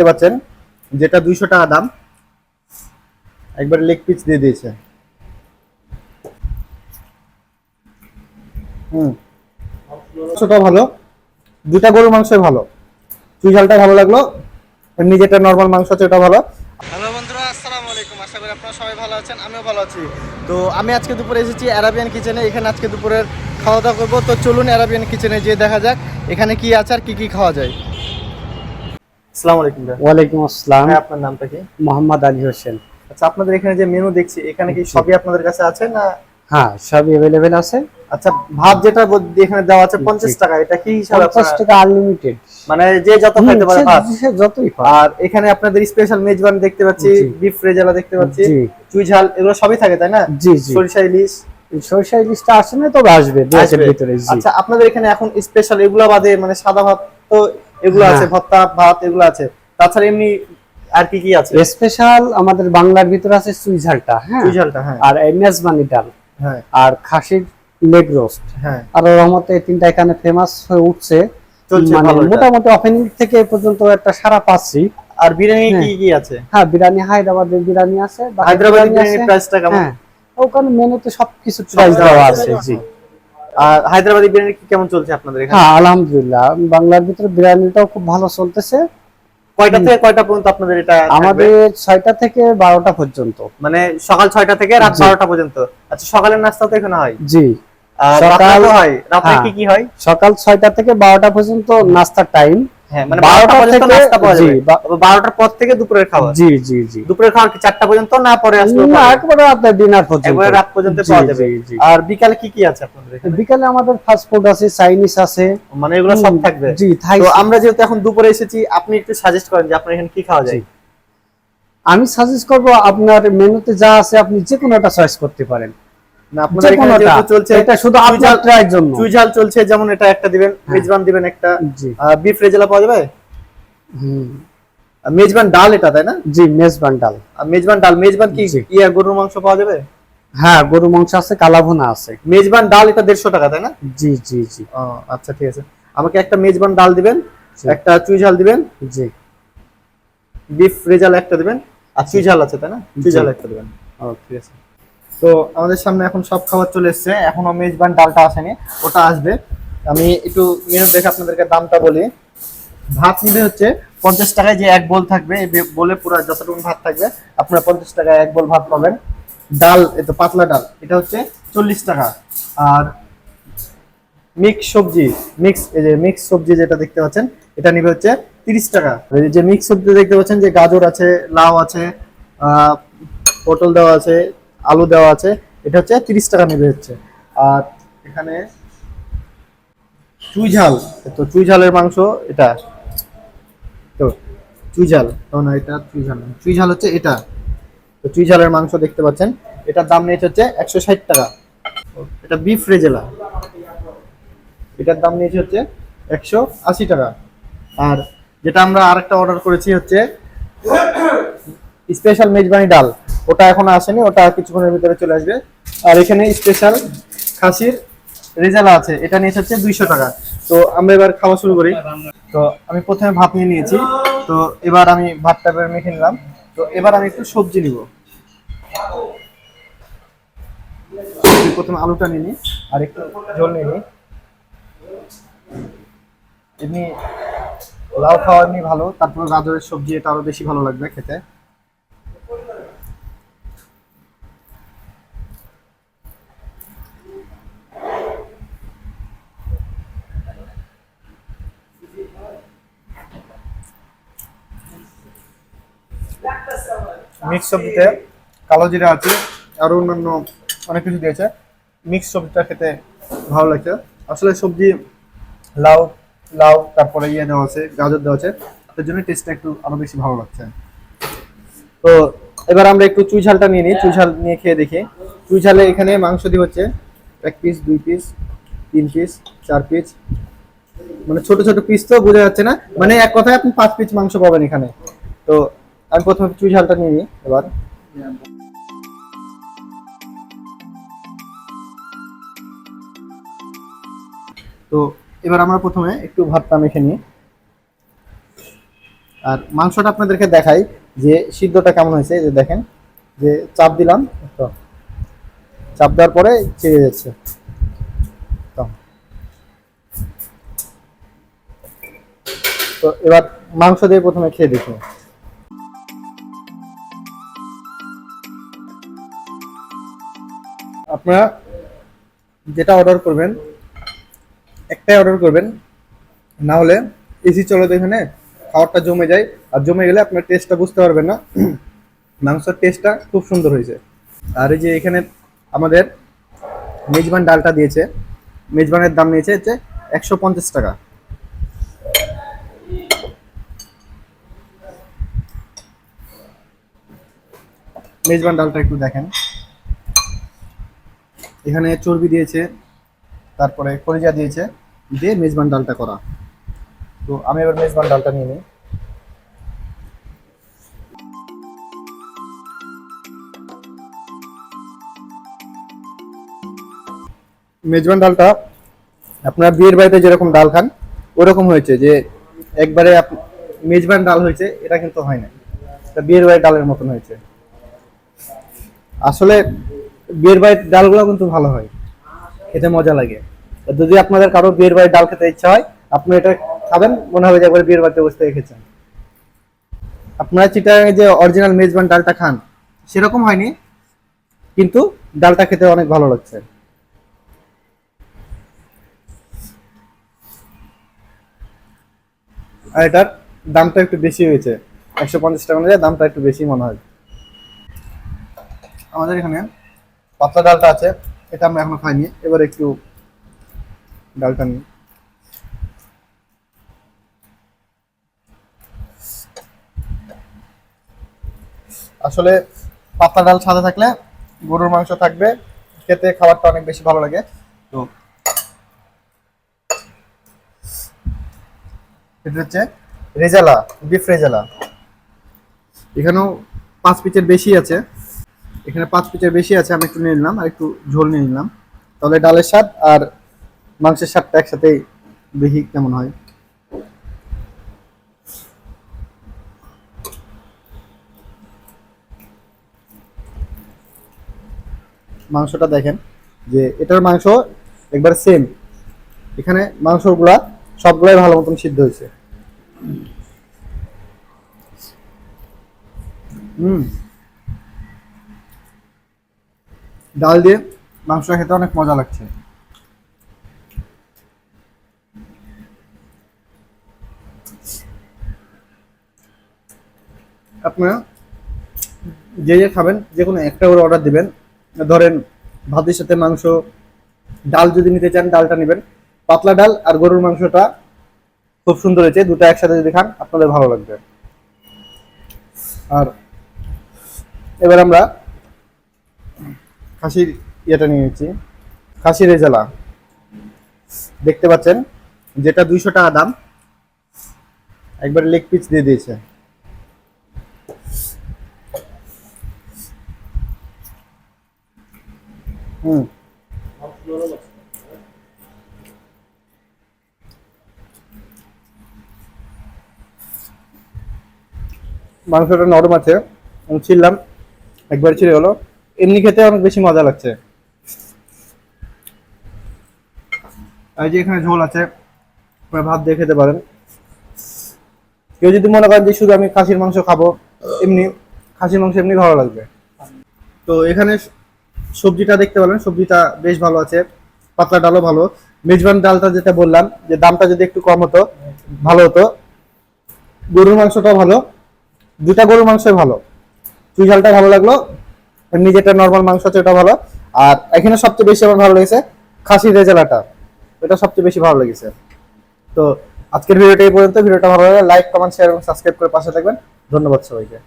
দেখতে পাচ্ছেন যেটা 200 টাকা দাম, একবার লেগ পিস দিয়ে দিয়েছে। মাংসটাও ভালো, দুটা গরুর মাংসই ভালো। চুই ঝালটা ভালো লাগলো, এমনি যেটা নর্মাল মাংস আছে ওটা ভালো। হ্যালো বন্ধুরা, আসসালামু আলাইকুম। আশা করি আপনারা সবাই ভালো আছেন, আমিও ভালো আছি। তো আমি আজকে দুপুরে এসেছি অ্যারাবিয়ান কিচেনে। এখানে আজকে দুপুরের খাওয়া দাওয়া করবো। তো চলুন অ্যারাবিয়ান কিচেনে যেয়ে দেখা যাক এখানে কি আছে আর কি কি খাওয়া যায়। আসসালামু আলাইকুম। ওয়ালাইকুম আসসালাম। হ্যাঁ, আপনার নামটা কি? মোহাম্মদ আলী হোসেন। আচ্ছা, আপনাদের এখানে যে মেনু দেখছি এখানে কি সবই আপনাদের কাছে আছে না? হ্যাঁ, সবই অ্যাভেলেবেল আছে। আচ্ছা, ভাত যেটা এখানে দেওয়া আছে 50 টাকা, এটা কি হিসাবে? 50 টাকা আনলিমিটেড, মানে যে যত খাইতে পারে ভাত। যতই পারে। আর এখানে আপনাদের স্পেশাল মেজবান দেখতে পাচ্ছি, বিফ রেজালা দেখতে পাচ্ছি, চুই ঝাল, এগুলো সবই থাকে তাই না? জি জি। সরিষা ইলিশ, সরিষা ইলিশটা আসে না, তবে আসবে দুয়ের ভিতরে। আচ্ছা, আপনাদের এখানে এখন স্পেশাল এগুলো বাদে মানে সাদা ভাত তো এগুলো আছে, ভর্তা ভাত এগুলো আছে, তাছাড়া এমনি আর কি কি আছে? স্পেশাল আমাদের বাংলার ভিতরে আছে চুই ঝালটা, হ্যাঁ, চুই ঝালটা, হ্যাঁ, আর মেজবানি ডাল, হ্যাঁ, আর খাসির লেগ রোস্ট, হ্যাঁ। আর রহমতে এই তিনটা এখানে ফেমাস হয়ে উঠছে, মানে মোটামুটি ওপেনিং থেকে এ পর্যন্ত একটা সারা পাচ্ছি। আর বিরিয়ানি কি কি আছে? হ্যাঁ, বিরিয়ানি হায়দ্রাবাদের বিরিয়ানি আছে। হায়দ্রাবাদি বিরিয়ানির প্রাইসটা কেমন? হ্যাঁ, ওখানে মেনুতে সবকিছু প্রাইস দেওয়া আছে। জি। আর হায়দ্রাবাদি বিরিয়ানি কি কেমন চলছে আপনাদের এখানে? হ্যাঁ, আলহামদুলিল্লাহ, বাংলার ভিতরে বিরিয়ানিটাও খুব ভালো চলতেছে। কয়টা থেকে কয়টা পর্যন্ত আপনাদের এটা? আমাদের 6টা থেকে 12টা পর্যন্ত, মানে সকাল 6টা থেকে রাত 12টা পর্যন্ত। আচ্ছা, সকালের নাস্তা তো এখানে হয়? জি। সকাল হয়, রাতে কি কি হয়? সকাল 6টা থেকে 12টা পর্যন্ত নাস্তার টাইম। হ্যাঁ, মানে 12টা পর্যন্ত নাস্তা পাওয়া যাবে। 12টার পর থেকে দুপুরের খাওয়া? জি জি জি। দুপুরের খাওয়া কি 4টা পর্যন্ত না পরে আসলে? না, একবারে রাতে ডিনার পর্যন্ত, একবারে রাত পর্যন্ত পাওয়া যাবে। আর বিকালে কি কি আছে আপনাদের এখানে? বিকালে আমাদের ফাস্ট ফুড আছে, চাইনিজ আছে, মানে এগুলো সব থাকবে? জি। তো আমরা যেহেতু এখন দুপুরে এসেছি, আপনি একটু সাজেস্ট করেন যে আপনার এখানে কি খাওয়া যায়। আমি সাজেস্ট করব আপনার মেনুতে যা আছে আপনি যে কোনো একটা চয়েস করতে পারেন। না, আপনাদের এখানে যেহেতু চলছে, এটা শুধু আপনার ট্রাইয়ের জন্য। চুই ঝাল চলছে, যেমন এটা একটা দিবেন, মেজবান দিবেন একটা, বিফ রেজালা পাওয়া যাবে। মেজবান ডাল এটা তাই না? জি, মেজবান ডাল। মেজবান ডাল, মেজবান কি ইয়া গরুর মাংস পাওয়া যাবে? হ্যাঁ, গরু মাংস আছে, কালাভুনা আছে। মেজবান ডাল এটা 150 টাকা তাই না? জি জি জি। ও আচ্ছা, ঠিক আছে। আমাকে একটা মেজবান ডাল দিবেন, একটা চুই ঝাল দিবেন, জি। বিফ রেজালা একটা দিবেন, আর চুই ঝাল আছে তাই না? চুই ঝাল একটা দিবেন। ও ঠিক আছে। তো আমাদের সামনে এখন সব খাবার চলে এসেছে, এখনো মেজবান ডালটা আসেনি, ওটা আসবে। আমি একটু মেনু দেখে আপনাদেরকে দামটা বলি। ভাত নিবে হচ্ছে 50 টাকায়, যে এক বোল থাকবে, এই বোলে পুরো যতটুকু ভাত থাকবে আপনারা 50 টাকায় এক বোল ভাত পাবেন। ডাল, এটা পাতলা ডাল, এটা হচ্ছে 40 টাকা। আর মিক্স সবজি, এই যে মিক্স সবজি যেটা দেখতে পাচ্ছেন, এটা নিবে হচ্ছে 30 টাকা। এই যে মিক্স সবজি দেখতে পাচ্ছেন, যে গাজর আছে, লাউ আছে, পটল দেওয়া আছে, আলু দেওয়া আছে, এটা হচ্ছে 30 টাকা নিবে হচ্ছে। আর এখানে চুই ঝাল, তো চুই ঝালের মাংস এটা, তো চুই ঝাল না, এটা চুই ঝাল না, চুই ঝাল হচ্ছে এটা। তো চুই ঝালের মাংস দেখতে পাচ্ছেন, এটার দাম নিয়েছে হচ্ছে 160 টাকা। এটা বিফ রেজালা, এটার দাম নিয়েছে হচ্ছে 180 টাকা। আর যেটা আমরা আরেকটা অর্ডার করেছি হচ্ছে স্পেশাল মেজবানি ডাল, ওটা এখনো আসেনি, ওটা কিছুক্ষণের ভিতরে চলে আসবে। আর এখানে স্পেশাল খাসির রেজালা আছে, এটা নিয়েছে হচ্ছে 200 টাকা। তো আমরা এবার খাওয়া শুরু করি। তো আমি প্রথমে ভাত নিয়ে নিয়েছি, তো এবার আমি ভাতটা মেখে নিলাম। তো এবার আমি একটু সবজি নিব। প্রথমে আলুটা নিয়ে নিই, আর একটু ঝোল নিয়ে নিই। এমনি লাউ খাওয়া এমনি ভালো, তারপর গাজরের সবজি, এটা আরো বেশি ভালো লাগবে খেতে। মিক্স সবজিতে কালো জিরা আছে, আরো অন্যান্য অনেক কিছু দিয়েছে। মিক্স সবজিটা খেতে ভালো লাগছে। আসলে সবজি লাউ লাউ তারপরে ইয়ে দেওয়া আছে, গাজর দেওয়া আছে, তার জন্য টেস্টটা একটু আরো বেশি ভালো লাগছে। তো এবার আমরা একটু চুই ঝালটা নিয়ে নিই, চুই ঝাল নিয়ে খেয়ে দেখি। চুই ঝালে এখানে মাংস দিয়ে হচ্ছে 1 পিস, 2 পিস, 3 পিস, 4 পিস, মানে ছোট ছোট পিস, তো বোঝা যাচ্ছে না, মানে এক কথায় আপনি 5 পিস মাংস পাবেন এখানে। তো আমি প্রথমে চুই ঝালটা নিয়ে নিই এবার। তো এবার আমরা প্রথমে একটু ভাতটা মেখে নিই। আর মাংসটা আপনাদেরকে দেখাই যে সিদ্ধটা কেমন হয়েছে। এই যে দেখেন, যে চাপ দিলাম তো, চাপ দেওয়ার পরে ছেড়ে যাচ্ছে তো। তো এবার মাংস দিয়ে প্রথমে খেয়ে দেখুন। আপনারা যেটা অর্ডার করবেন একটাই অর্ডার করবেন, না হলে এসি চলে তো এখানে খাবারটা জমে যায়, আর জমে গেলে আপনার টেস্টটা বুঝতে পারবেন না। মাংসের টেস্টটা খুব সুন্দর হয়েছে। আর এই যে এখানে আমাদের মেজবান ডালটা দিয়েছে, মেজবানের দাম নিয়েছে হচ্ছে 150 টাকা। মেজবান ডালটা একটু দেখেন, এখানে চর্বি দিয়েছে, তারপরে কলিজা দিয়েছে, দিয়ে মেজবান ডালটা করা। তো আমি এবার মেজবান ডালটা নিয়ে নিই। মেজবান ডালটা আপনারা বিয়ের বাড়িতে যেরকম ডাল খান ওরকম হয়েছে, যে একবারে মেজবান ডাল হয়েছে, এটা কিন্তু হয় না, এটা বিয়ের বাড়ির ডালের মতন হয়েছে। আসলে বিয়ের বাড়ির ডালগুলো কিন্তু ভালো হয়, খেতে মজা লাগে। তো যদি আপনাদের কারো বিয়ের বাড়ির ডাল খেতে ইচ্ছা হয়, আপনি এটা খাবেন, মনে হবে যে একবার বিয়ের বাড়িতে বসে থেকে খেয়েছেন। আপনারা চিটাগাঙে যে অরিজিনাল মেজবান ডালটা খান সেরকম হয়নি, কিন্তু ডালটা খেতে অনেক ভালো লাগছে। আর এটার দামটা একটু বেশি হয়েছে, 150 টাকা অনুযায়ী দামটা একটু বেশি মনে হয়। আমাদের এখানে পাতলা ডালটা আছে, এটা আমরা এখনো খাইনি, এবার একটু ডালটা নিই। আসলে পাতলা ডাল সাদা থাকলে গরুর মাংস থাকবে, খেতে খাবারটা অনেক বেশি ভালো লাগে। তো এটা হচ্ছে রেজালা, বিফ রেজালা। এখানেও 5 পিসের বেশি আছে, এখানে 5 পিসের বেশি আছে। আমি একটু নিয়ে নিলাম, আর একটু ঝোল নিয়ে নিলাম, তাহলে ডালের স্বাদ আর মাংসের স্বাদটা একসাথেই দেখি কেমন হয়। মাংসটা দেখেন, যে এটার মাংস একবার সেম, এখানে মাংসগুলা সবগুলাই ভালো মতন সিদ্ধ হয়েছে। হুম, ডাল দিয়ে মাংস খেতে অনেক মজা লাগছে। আপনারা যে যে খাবেন যে কোনো একটা করে অর্ডার দিবেন। ধরেন ভাতের সাথে মাংস, ডাল যদি নিতে চান ডালটা নেবেন, পাতলা ডাল আর গরুর মাংসটা খুব সুন্দর হয়েছে, দুটো একসাথে যদি খান আপনাদের ভালো লাগবে। আর এবার আমরা খাসির ইয়েটা নিয়ে নিচ্ছি, খাসি রেজালা দেখতে পাচ্ছেন, যেটা 200 টাকা দাম, একবার লেগ পিস দিয়ে দিয়েছে। হুম, মাংসটা নরম আছে, আমি ছিললাম, একবার ছিঁড়ে গেলো, এমনি খেতে অনেক বেশি মজা লাগছে। আর এই যে এখানে ঝোল আছে, আপনারা ভাত দিয়ে খেতে পারেন। কেউ যদি মনে করেন যে শুধু আমি খাসির মাংস খাবো, এমনি খাসির মাংস এমনি ভালো লাগবে। তো এখানে সবজিটা দেখতে পারেন, সবজিটা বেশ ভালো আছে, পাতলা ডালও ভালো। মেজবান ডালটা যেটা বললাম যে দামটা যদি একটু কম হতো ভালো হতো। গরুর মাংসটাও ভালো, দুটা গরুর মাংসই ভালো, চুই ঝালটা ভালো লাগলো, এমনি যেটা নর্মাল মাংস আছে ওটা ভালো। আর এখানে সবচেয়ে বেশি আমার ভালো লেগেছে খাসির রেজালাটা, এটা সবচেয়ে বেশি ভালো লেগেছে। তো আজকের ভিডিওটা এই পর্যন্ত। ভিডিওটা ভালো লাগলে লাইক, কমেন্ট, শেয়ার এবং সাবস্ক্রাইব করে পাশে থাকবেন। ধন্যবাদ সবাইকে।